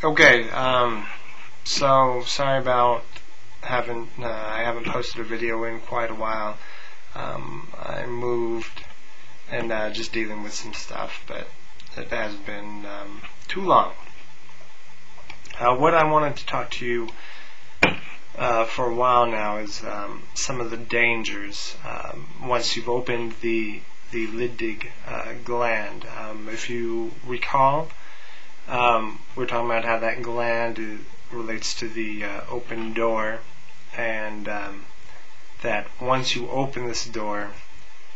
Okay, so sorry about I haven't posted a video in quite a while. I moved and just dealing with some stuff, but it has been too long. What I wanted to talk to you for a while now is some of the dangers once you've opened the Leydig gland. If you recall, we're talking about how that gland relates to the open door, and that once you open this door,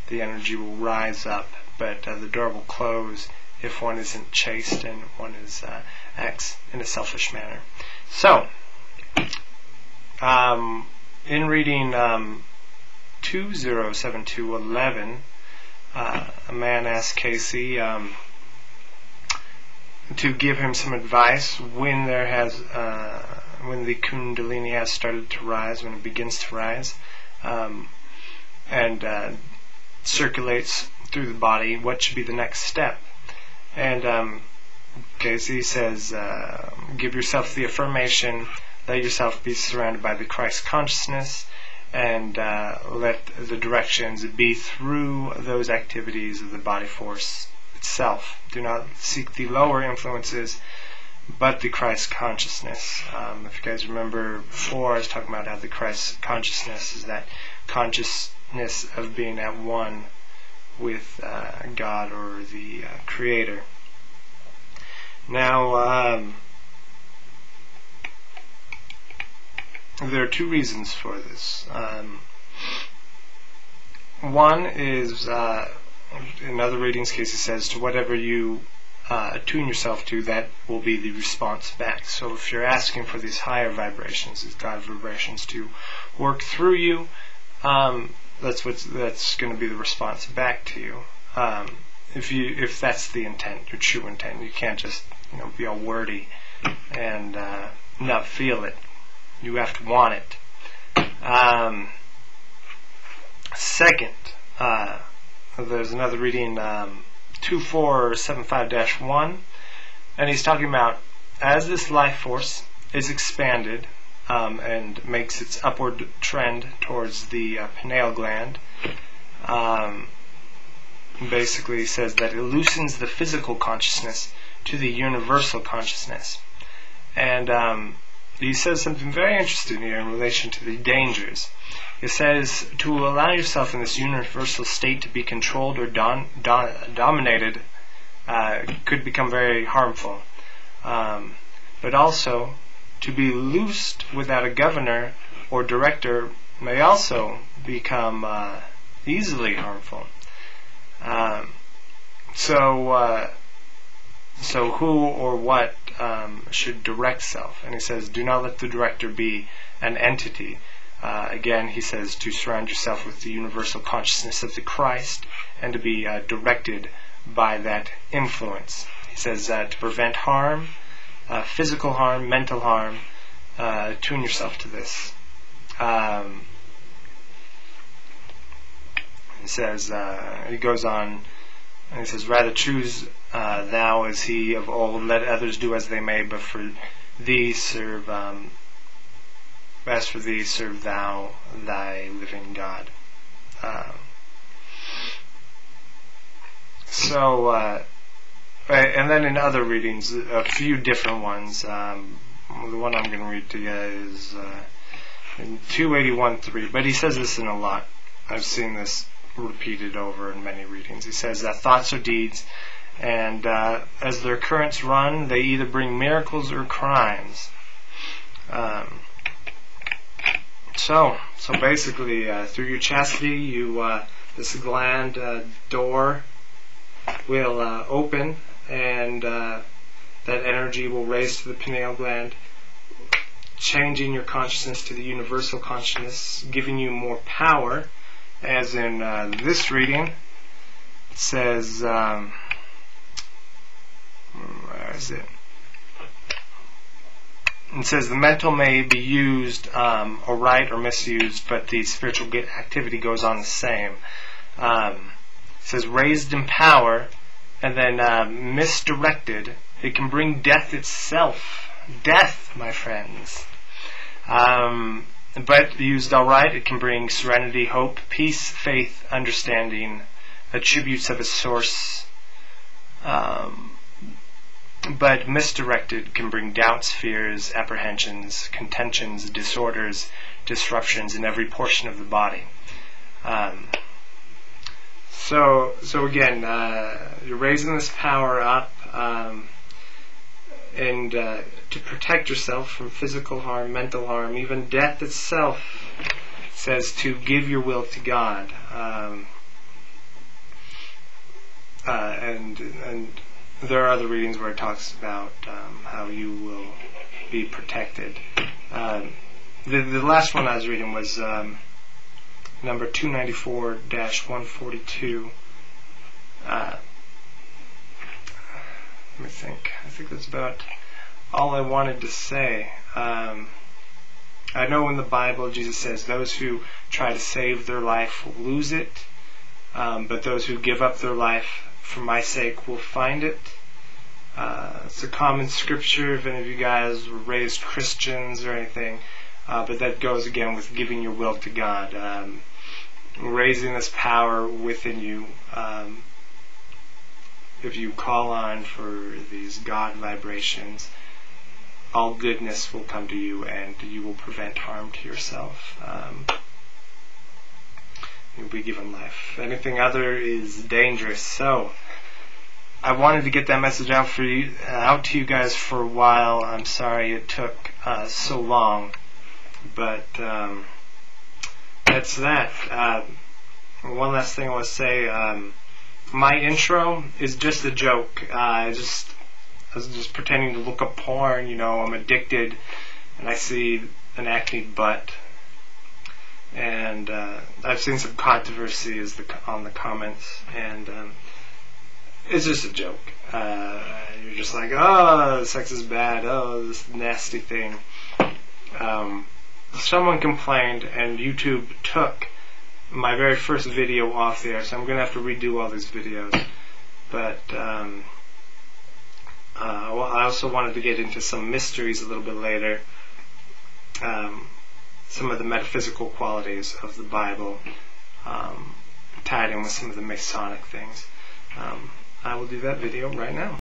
the energy will rise up, but the door will close if one isn't chaste and one acts in a selfish manner. So, in reading 207211, a man asked Casey to give him some advice when when the kundalini has started to rise, when it begins to rise, and circulates through the body. What should be the next step? And Casey says, give yourself the affirmation, let yourself be surrounded by the Christ consciousness, and let the directions be through those activities of the body force itself. Do not seek the lower influences, but the Christ consciousness. If you guys remember before, I was talking about how the Christ consciousness is that consciousness of being at one with God or the Creator. Now, there are two reasons for this. One is, in other readings, Casey says, to whatever you attune yourself to, that will be the response back. So if you're asking for these higher vibrations, these God vibrations, to work through you, that's going to be the response back to you. If that's the intent, your true intent, you can't just be all wordy and not feel it. You have to want it. Second, there's another reading, 2475-1, and he's talking about as this life force is expanded and makes its upward trend towards the pineal gland, basically he says that it loosens the physical consciousness to the universal consciousness. And he says something very interesting here in relation to the dangers. It says to allow yourself in this universal state to be controlled or dominated could become very harmful. But also, to be loosed without a governor or director may also become easily harmful. So who or what should direct self? And he says, do not let the director be an entity. Again, he says to surround yourself with the universal consciousness of the Christ and to be directed by that influence. He says to prevent harm, physical harm, mental harm, tune yourself to this. He says, he goes on, and he says, rather choose thou as he of old, let others do as they may, but for thee serve, as for thee serve thou thy living God. And then in other readings, a few different ones. The one I'm going to read to you is in 281.3, but he says this in a lot. I've seen this repeated over in many readings. He says that thoughts are deeds, and as their currents run, they either bring miracles or crimes. So basically, through your chastity, this gland door will open, and that energy will raise to the pineal gland, changing your consciousness to the universal consciousness, giving you more power. As in this reading, it says, where is it? It says the mental may be used aright or misused, but the spiritual activity goes on the same. It says raised in power and then misdirected, it can bring death itself. death, my friends. But used all right, it can bring serenity, hope, peace, faith, understanding, attributes of a source. But misdirected can bring doubts, fears, apprehensions, contentions, disorders, disruptions in every portion of the body. So again, you're raising this power up, and to protect yourself from physical harm, mental harm, even death itself. Says to give your will to God, and there are other readings where it talks about how you will be protected. The last one I was reading was number 294-142. Let me think. I think that's about all I wanted to say. I know in the Bible Jesus says those who try to save their life will lose it, but those who give up their life for my sake will find it. It's a common scripture if any of you guys were raised Christians or anything, but that goes again with giving your will to God, raising this power within you. If you call on for these God vibrations, all goodness will come to you, and you will prevent harm to yourself. You'll be given life. Anything other is dangerous. So I wanted to get that message out to you guys for a while. I'm sorry it took so long, but that's that. One last thing I want to say. My intro is just a joke. I was just pretending to look up porn. I'm addicted, and I see an acne butt. And I've seen some controversy on the comments, and it's just a joke. You're just like, oh, sex is bad. Oh, this nasty thing. Someone complained, and YouTube took my very first video off there, so I'm going to have to redo all these videos. But I also wanted to get into some mysteries a little bit later, some of the metaphysical qualities of the Bible, tied in with some of the Masonic things. I will do that video right now.